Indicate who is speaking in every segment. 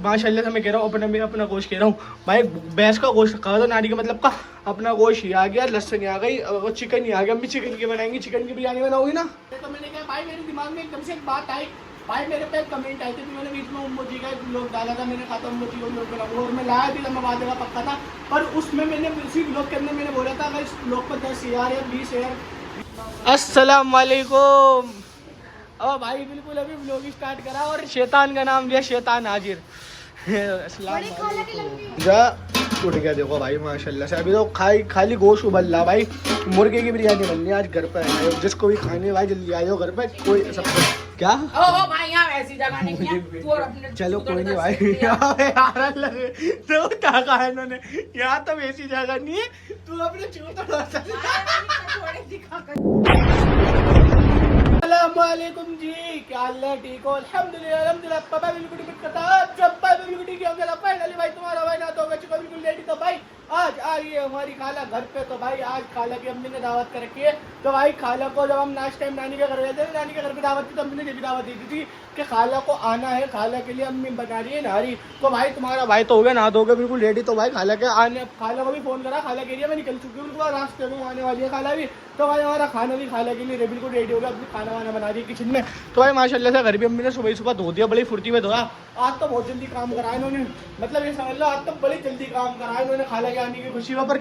Speaker 1: माशाल्लाह से मैं कह रहा हूँ अपना गोश्त कह रहा हूँ भाई, भैंस का गोश्त खा था नानी का मतलब का अपना गोश्त ही आ गया, लहसुन आ गई और चिकन ही आ गया। अम्मी चिकन की बनाएंगी, चिकन की बिरयानी बनाओगी ना। तो मैंने कहा भाई मेरे दिमाग में एकदम से एक बात आई भाई, मेरे पे कमेंट आए थे तो मैंने बीच में उम्मोजी का ब्लॉग डाला था, मैंने कहा था उम्मोजी को ब्लॉग बनाऊंगा और मैं लाया भी लंबा वादे का पक्का था, पर उसमें मैंने उसी ब्लॉग के अंदर मैंने बोला था अगर इस ब्लॉग पर 10,000 या 20,000। अस्सलाम वालेकुम। अब भाई बिल्कुल अभी ब्लॉग स्टार्ट करा और शैतान का नाम लिया, शैतान हाजिर। जा टूट गया देखो भाई माशाल्लाह से। अभी तो खाली गोश्त उबल रहा भाई, मुर्गे की बिरयानी बननी है आज घर पे आए हो, जिसको भी खानी है भाई जल्दी आए हो घर पे। कोई सब क्या
Speaker 2: ओ भाई यहाँ ऐसी जगह नहीं है, तू और अपने
Speaker 1: चलो कोई नहीं भाई यार लगे तो क्या कहा इन्होंने, यहाँ तो ऐसी जगह नहीं है, तू अपने अस्सलामुअलैकुम जी, क्या हाल है? ठीक हो? अल्हम्दुलिल्लाह पापा बिल्कुल बिल्कुल ठीक है फाइनली भाई तुम्हारा भाई ना तो बच्चों बिल्कुल रेडी। तो भाई आज आ रही है हमारी खाला घर पे, तो भाई आज खाला की अम्मी ने दावत कर रखी है। तो भाई खाला को जब हम नाश्ते टाइम नानी के घर गए थे, नानी के घर पे दावत थी, तो अम्मी ने भी दावत दी थी कि खाला को आना है, खाला के लिए अम्मी बना रही है नारी। तो भाई तुम्हारा भाई तो हो गया, नहा धोगे बिल्कुल रेडी। तो भाई खाला के आने, खाला को भी फोन करा, खाला के लिए मैं निकल चुकी हूँ, उनको रास्ते में आने वाली है खाला भी। तो भाई हमारा खाना भी खाला के लिए बिल्कुल रेडी हो गया, अपनी खाना वाना बना रही है किचन में। तो भाई माशाल्लाह से घर भी अम्मी ने सुबह धो दिया, बड़ी फुर्ती में धोया। आज तो बहुत जल्दी काम करा इन्होंने, मतलब ये समझ लो आज तो बड़ी जल्दी काम करा इन्होंने खाला के आने की खुशी में। पर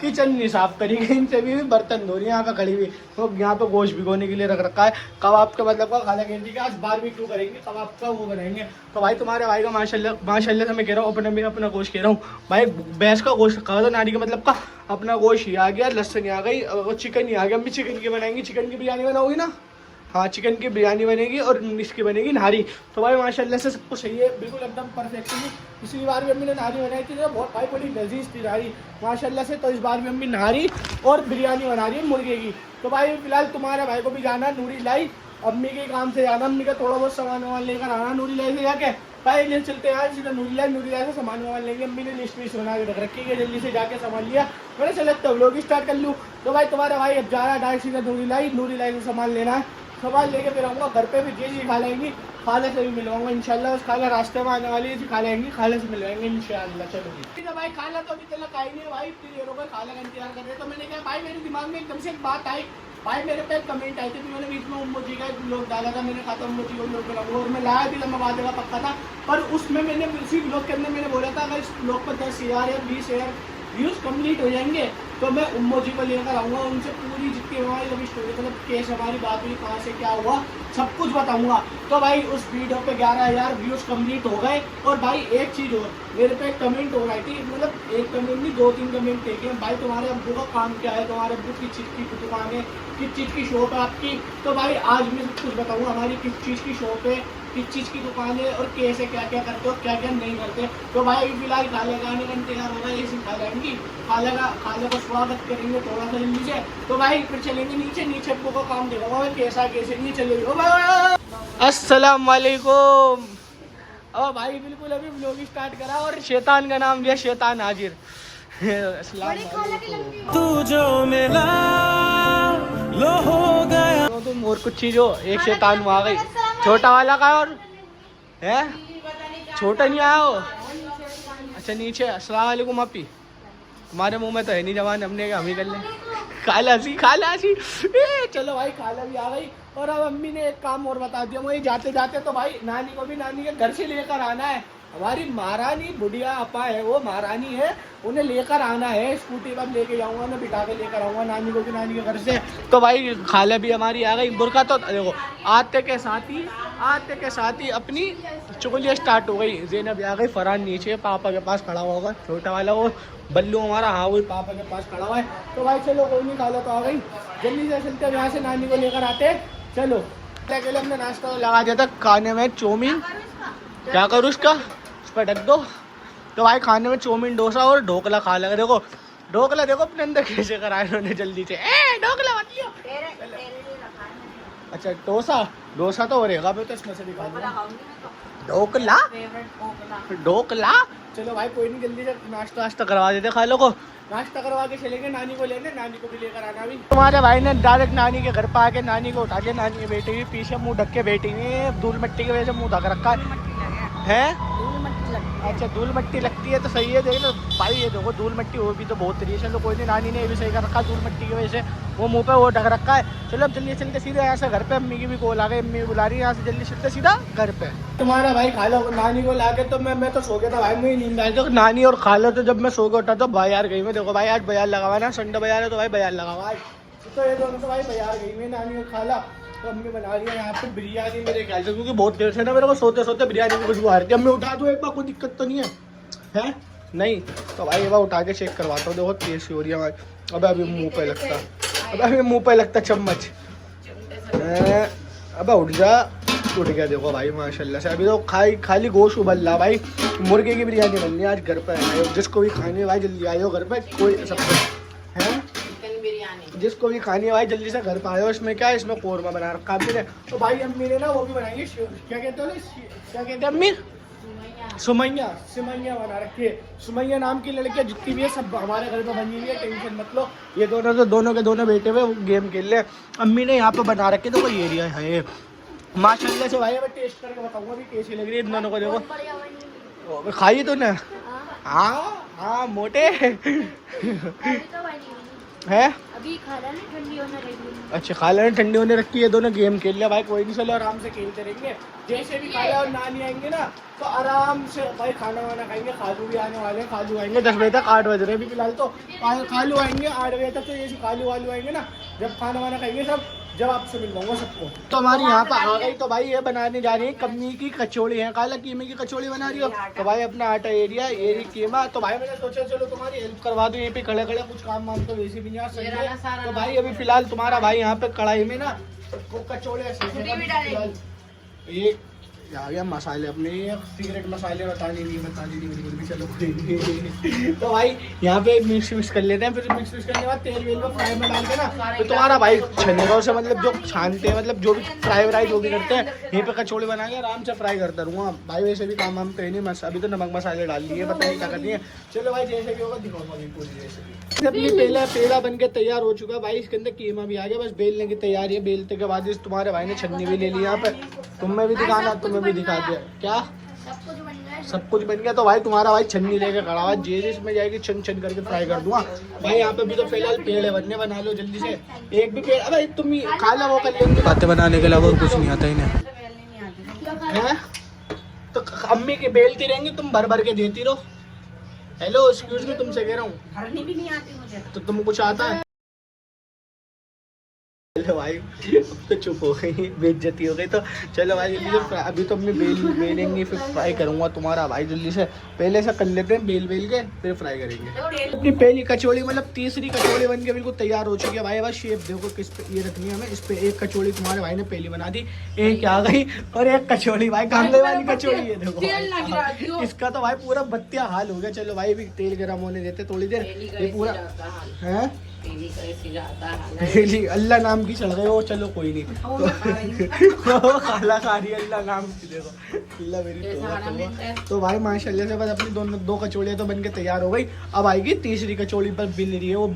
Speaker 1: किचन नहीं साफ करी गई, इनसे भी बर्तन धो रही है यहाँ पे खड़ी हुई। तो यहाँ पे गोश्त भिगोने के लिए रख रखा है, कबाब का मतलब का खाला कहती है आज बारबेक्यू करेंगे, कबाब का वो बनाएंगे। तो भाई तुम्हारे भाई का माशाल्लाह से मैं कह रहा हूँ अपना गोश्त कह रहा हूँ भाई, भैंस का गोश्त खा था नानी का मतलब का अपना गोश्त ही आ गया, लहसुन आ गई और चिकन ही आ गया। अम्मी चिकन की बनाएंगी, चिकन की बिरयानी बनाओगी ना। हाँ चिकन की बिरयानी बनेगी और इसकी बनेगी नारी। तो भाई माशाल्लाह से सब कुछ सही है, बिल्कुल एकदम परफेक्टली। पिछली बार भी अम्मी ने नारी बनाई थी, तो बहुत भाई बड़ी लजीज थी नारी माशाल्लाह से। तो इस बार भी अम्मी नारी और बिरयानी बना रही है मुर्गे की। तो भाई फिलहाल तुम्हारे भाई को भी जाना नूरी लाई, अम्मी के काम से जाना, अम्मी का थोड़ा बहुत सामान वामान लेकर आना नूरी लाई से जाके। भाई ले चलते हैं सीधा नूरी लाई से सामान वामान लेंगे। अम्मी ने लिस्ट विस्ट बना के रख रखी है, जल्दी से जाके सामान लिया, मैंने चले तो व्लॉग स्टार्ट कर लूँ। तो भाई तुम्हारा भाई अब जा रहा है डायरेक्ट सीधा नूरी लाई से सामान लेना है, सामान लेके फिर आऊँगा घर पे भी जी खा लेंगी, खाले से भी मिलवाऊंगा इंशाल्लाह। उस खाला रास्ते में आने वाली है, खा लेंगी, खाले से मिलवाएंगे इंशाल्लाह। चलो ठीक है भाई, खाला तो अभी तक आई नहीं है भाई, फिर ये लोग खाला का इंतजार कर रहे हैं। तो मैंने कहा भाई मेरे दिमाग में एकदम से एक बात आई भाई, मेरे पे कमेंट आए थे तो मैंने बीच में उम्मोजी का ब्लॉग डाला था, मैंने कहा था उम्मोजी को ब्लॉग बनाऊंगा और मैं लाया भी लंबा वादे का पक्का था, पर उसमें मैंने उसी ब्लॉग के अंदर मैंने बोला था अगर इस ब्लॉग पर 10,000 या 20,000 व्यूज कंप्लीट हो जाएंगे तो मैं उम्मोजी को लेकर आऊँगा, उनसे पूरी जितनी हमारी लव स्टोरी मतलब केस हमारी बात हुई, कहाँ से क्या हुआ सब कुछ बताऊंगा। तो भाई उस वीडियो पे 11,000 व्यूज कंप्लीट हो गए। और भाई एक चीज़ और, मेरे पे कमेंट हो रही थी, मतलब एक कमेंट नहीं 2-3 कमेंट थे कि भाई तुम्हारे अब्बू का काम क्या है, तुम्हारे अब्बू किस चीज़ की दुकान है, किस चीज़ की शॉप है आपकी। तो भाई आज मैं सब कुछ बताऊँगा हमारी किस चीज़ की शॉप है, किस चीज़ की दुकान है और कैसे क्या क्या करते हो क्या क्या नहीं करते। तो भाई फिलहाल खाले का आने का इंतजार हो रहा है, ये सिखा जाएंगी, खाले का स्वागत करेंगे थोड़ा सा जल्दी से। तो भाई फिर चलेंगे नीचे अब्बू का काम देखा भाई कैसे नहीं चलेगी। अस्सलाम वालेकुम। अब भाई बिल्कुल अभी व्लॉग स्टार्ट करा और शैतान का नाम लिया, शैतान हाजिर। तू जो मिला लो हो गया तुम और कुछ चीज हो, एक शैतान वहाँ गई, छोटा वाला का और है छोटा नहीं आया हो। अच्छा नीचे अस्सलाम वालेकुम आपी, तुम्हारे मुंह में तो है नहीं जवान, हमने हम ही कर ले। खाला सी चलो भाई खाला भी आ गई। और अब अम्मी ने एक काम और बता दिया, वही जाते जाते तो भाई नानी को भी नानी के घर से लेकर आना है। हमारी महारानी बुढ़िया अपा है, वो महारानी है, उन्हें लेकर आना है, स्कूटी पर लेके जाऊंगा, मैं बिठा के लेकर आऊंगा नानी को भी नानी के घर से। तो भाई खाला भी हमारी आ गई। बुरका तो देखो आते के साथ ही अपनी चुगलियाँ स्टार्ट हो गई। ज़ैनब आ गई, फरहान नीचे पापा के पास खड़ा हुआ होगा, छोटा वाला वो बल्लू हमारा, हाँ वही पापा के पास खड़ा हुआ है। तो भाई चलो कोई नहीं, खाला तो आ गई, जल्दी से चलते हैं यहाँ से नानी को लेकर आते। चलो के लिए हमने नाश्ता लगा दिया था, खाने में चौमीन, क्या करूँ उसका उस पर ढक दो। तो भाई खाने में चौमीन डोसा और ढोकला खा लगा। देखो ढोकला देखो अपने अंदर कैसे कराए उन्होंने जल्दी से, ढोकला मत लियो। अच्छा डोसा तो रहेगा, मैं तो इसमें से दिखा ढोकला। चलो भाई कोई नहीं, जल्दी से नाश्ता करवा देते खालो को, नाश्ता करवा के चलेंगे नानी को लेने, नानी को भी लेकर आना भी। तुम्हारे भाई ने डायरेक्ट नानी के घर पर आके नानी को उठा के, नानी बैठी हुई पीछे मुंह ढक के बैठी हुई है, धूल मिट्टी की वजह से मुंह ढक रखा है। अच्छा धूल मट्टी लगती है तो सही है, देख लो भाई ये देखो धूल मट्टी वो भी तो बहुत रही है। चलो कोई नहीं, नानी ने ये भी सही कर रखा धूल मट्टी की वजह से वो मुंह पे वो ढक रखा है। चलो अब जल्दी चलते सीधे यहाँ से घर पे, अम्मी की भी कॉल आ गई, अम्मी बुला रही है, यहाँ से जल्दी चलते सीधा घर पे। तुम्हारा भाई खाला नानी को लाके तो मैं तो सो गया था भाई, मुझे नींद आई तो नानी और खाला तो जब मैं सो गया उठा तो बाजार गई मैं। देखो भाई आज बाजार लगा हुआ ना, संडे बाजार है तो भाई बाजार लगा हुआ आज, तो ये दोनों तो भाई बाजार गई हुई नानी और खाला। तो अम्मी बना रही है यहाँ पे बिरयानी मेरे ख्याल से, क्योंकि बहुत देर से ना मेरे को सोते सोते बिरयानी की खुशबू आ रही थी। अम्मी उठा दो एक बार, कोई दिक्कत तो नहीं है नहीं तो भाई एक बार उठा के चेक करवाता हूँ। देखो टेस्ट हो रही है हमारी। अब अभी मुंह पे लगता, अब अभी मुंह पे लगता चम्मच। अब उठ जा, उठ गया देखो भाई माशाल्लाह से। अभी तो खाली गोश्त उबल रहा भाई, मुर्गे की बिरयानी बननी है आज घर पे। आयो जिसको भी खानी है भाई जल्दी आयो घर पे, कोई सब है जिसको भी खानी है भाई जल्दी से घर पे आयो। इसमें क्या है, इसमें कोरमा बना रखा है। तो भाई अम्मी ने ना वो भी बनाई है, क्या कहते हैं क्या कहते हैं अम्मी, सुमैया बना रखी है। सुमैया नाम की लड़कियां जितनी भी है सब हमारे घर पे बनी हुई है, टेंशन मत लो। ये दोनों के दोनों बैठे हुए गेम खेल रहे। अम्मी ने यहाँ पे बना रखे तो कोई एरिया है माशाल्लाह से भाई। मैं टेस्ट करके बताऊंगा अभी कैसी लग रही है इन दोनों को। देखो खाई तो ना, हाँ मोटे है
Speaker 3: अभी खाला ने ठंडी होने रखी है।
Speaker 1: अच्छा खाला ने ठंडी होने रखी है, दोनों गेम खेल लिया भाई। कोई नहीं चलो आराम से खेलते रहेंगे। जैसे भी खाला और नानी आएंगे ना तो आराम से भाई खाना वाना खाएंगे। खालू भी आने वाले हैं, खालू आएंगे 10 बजे तक, 8 बज रहे हैं फिलहाल तो। खालू आएंगे 8 बजे तक, तो जैसे खालू वालू आएंगे ना जब खाना वाना खाएंगे सब, जब आपसे मिलवाऊंगा सबको। तो हमारी यहाँ पर आ गई तो भाई ये बनाने जा रही है कम्मी की कचौड़ी है, काला कीमे की कचौड़ी बना रही हो। तो भाई अपना आटा एरिया एरी कीमा। तो भाई मैंने सोचा चलो तुम्हारी हेल्प करवा दो, यहीं पे खड़े खड़े कुछ काम वाम तो वैसे भी नहीं आ सकते। तो भाई अभी फिलहाल तुम्हारा भाई यहाँ पे कढ़ाई में ना वो कचौड़े ये आ गया मसाले अपने, सीक्रेट मसाले बताने नहीं बिल्कुल भी। चलो कोई नहीं। तो भाई यहाँ पे मिक्स कर लेते हैं, फिर मिक्स करने के बाद तेल वेल में फ्राई में डाल के ना तो तुम्हारा भाई छनेगा से, मतलब जो छानते हैं मतलब जो भी फ्राई व्राई जो भी करते हैं यहीं पे कचौड़ी बना के आराम से फ्राई करता रहूँगा भाई। वैसे भी काम वाम कहीं नहीं, अभी तो नमक मसाले डाल दिए, पता नहीं क्या कर दिए। चलो भाई जैसे भी होगा दिखाऊंगा पूरी रेसिपी। अपनी पेड़ा बन के तैयार हो चुका है भाई, इसके अंदर कीमा भी आ गया, बस बेलने की तैयारी है। बेलते के बाद तुम्हारे भाई ने छन्नी भी ले ली यहाँ पे, तुम्हें भी दिखाना तुम्हें भी दिखा दिया। क्या सब कुछ बन गया। तो भाई तुम्हारा भाई छन्नी लेके खड़ा हुआ, जिसमें जाएगी छन छन करके फ्राई कर दूंगा भाई। यहाँ पे भी तो फिलहाल पेड़ बनने, बना लो जल्दी से एक भी पेड़। अरे तुम खा लो, वो कर लेंगे। बातें बनाने के अलावा कुछ नहीं आता इन्हें। तो अम्मी के बेलती रहेंगी, तुम भर भर के देती रहो। हेलो एक्सक्यूज मी, तुमसे कह रहा हूँ,
Speaker 2: भरनी भी नहीं आती मुझे।
Speaker 1: तो तुम कुछ आता है? चलो भाई अब तो चुप हो गई, बेइज्जती हो गई। तो चलो भाई जल्दी से अभी तो अपनी बेलेंगे फिर फ्राई करूंगा तुम्हारा भाई। जल्दी से पहले से कर लेते हैं, बेल के फिर फ्राई करेंगे। अपनी पहली कचौड़ी मतलब तीसरी कचौड़ी बन के बिल्कुल तैयार हो चुकी है भाई। बस शेप देखो किस पे ये रखनी है हमें। इस पे एक कचौड़ी तुम्हारे भाई ने पहली बना दी, एक आ गई, और एक कचौड़ी भाई कांदे वाली कचौड़ी है देखो। इसका तो भाई पूरा बत्तिया हाल हो गया। चलो भाई अभी तेल गर्म होने देते थोड़ी देर। ये पूरा है अल्लाह नाम की चढ़ गए हो। चलो कोई नहीं, खाला खा रही है अल्लाह नाम की। देखो अल्लाह मेरी तौबा। तो भाई माशाल्लाह से बस अपनी दो कचौड़ियाँ तो बन के तैयार हो गई। अब आएगी तीसरी कचौड़ी पर बेल रही है वो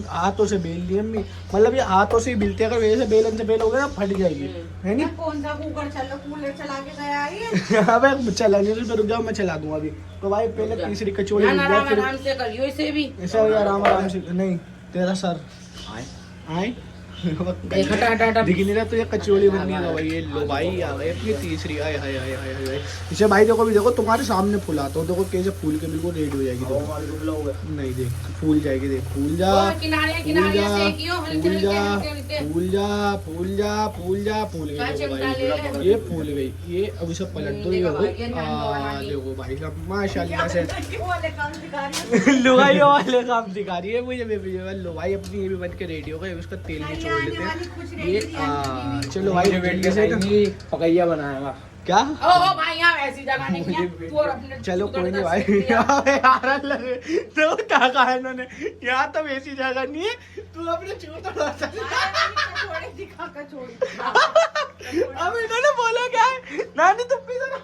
Speaker 1: हाथों से बेल रही है अम्मी, मतलब ये हाथों से ही बेलती है। अगर वैसे बेलन से बेलोगे ना फट जाएगी, है नहीं।
Speaker 2: कौन सा कुकर कूलर चला के गया है?
Speaker 1: अबे चला नहीं तो रुक जाओ, मैं चला दूंगा अभी। तो भाई पहले तीसरी कचौड़ी
Speaker 2: आराम से करियो इसे भी,
Speaker 1: ऐसा आराम से नहीं। तेरा सर आए दिख नहीं रहा तो ये कचौड़ी बननी है भाई। ये लो भाई आ गई अपनी तीसरी। आए हाय हाय हाय हाय। इसे भाई देखो भी देखो तुम्हारे सामने फुलाता हूँ, देखो कैसे फूल के बिल्कुल रेडी हो जाएगी। नहीं देख फूल जाएगी, देख फूल जा फूल गई। ये फूल गई, ये अब इसे पलट दो। ये हो गई। देखो भाई साहब माशाल्लाह से लुगाई वाले काम दिखा रही है मुझे। लो भाई अपनी ये भी बन के रेडी हो गई। उसका तेल भी छोड़ लेते हैं ये। चलो भाई पकैया बनाएगा क्या?
Speaker 2: ओ भाई यहाँ ऐसी जगह नहीं है, तू और अपने
Speaker 1: चलो कोई नहीं भाई। तो क्या कहा इन्होंने, यहाँ तो वैसी जगह नहीं है, तू अपने अब इन्होंने बोला क्या है, नानी तुम भी जरा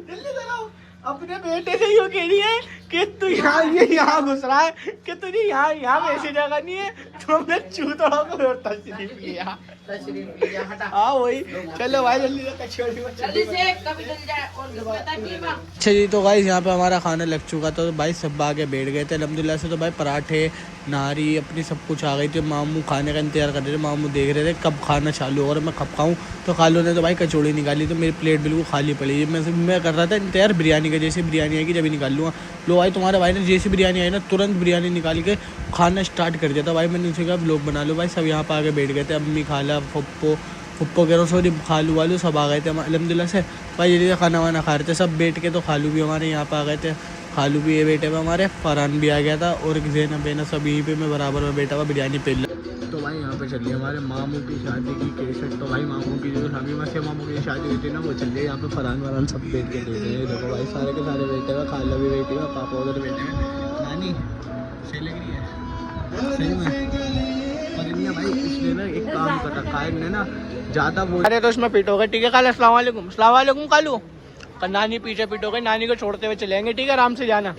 Speaker 1: जल्दी जरा अपने बेटे से यूँ कह रही है कि तू यहाँ ये यहाँ घुस रहा है कि तुझे यहाँ वैसी जगह नहीं है, तुमने चूतड़ों को तशरीफ किया।
Speaker 2: तशरीफ लिया हटा
Speaker 1: हाँ वही, चलो भाई जल्दी से कचौड़ी
Speaker 2: जल्दी से कभी जल जाए और पता की बात
Speaker 1: अच्छा जी। तो गाइस यहाँ पे हमारा खाना लग चुका था, तो भाई सब आगे बैठ गए थे अल्हम्दुलिल्लाह से। तो भाई पराठे नारी अपनी सब कुछ आ गई थी। मामू खाने का इंतजार कर रहे थे, मामू देख रहे थे कब खाना चालू होगा और मैं कब खाऊं। तो खालू ने तो भाई कचौड़ी निकाली, तो मेरी प्लेट बिल्कुल खाली पड़ी है। मैं कर रहा था इंतजार बिरयानी का, जैसे बिरयानी आएगी जब ही निकाल लूँगा। लो भाई तुम्हारे भाई ने जैसे बिरयानी आई ना तुरंत बिरयानी निकाल के खाना स्टार्ट कर दिया था। भाई मैंने उनसे कहा व्लॉग बना लो। भाई सब यहाँ पर आगे बैठ गए थे, अम्मी खाला पप्पो कह रहा सॉरी खालू वालू सब आ गए थे अल्हम्दुलिल्लाह से। भाई जल्दी से खाना वाना खा रहे थे सब बैठ के। तो खालू भी हमारे यहाँ पे आ गए थे, खालू भी ये बैठे हुए हमारे, फरहान भी आ गया था और ज़ैनब बेना सब यहीं पे मैं बराबर में बैठा हुआ बिरयानी पे। तो भाई यहाँ पे चल रही है हमारे मामू की शादी की केसट। तो भाई मामू की जो शादी में से मामू की शादी हुई थी ना वो चल रही है। यहाँ पे फरहान वरहान सब बैठ के देख रहे हैं। देखो भाई सारे के सारे बैठे हुए, खाला भी बैठी हुआ, पापा उधर बैठे हुए। नानी सही लग रही है सही में भाई। इसलिए ना एक काम करता कायम ने ना ज़्यादा वो अरे तो इसमें पीटोगे ठीक है। कल अस्सलाम वालेकुम कालू, नानी पीछे पीटोगे, नानी को छोड़ते हुए चलेंगे ठीक है, आराम से जाना।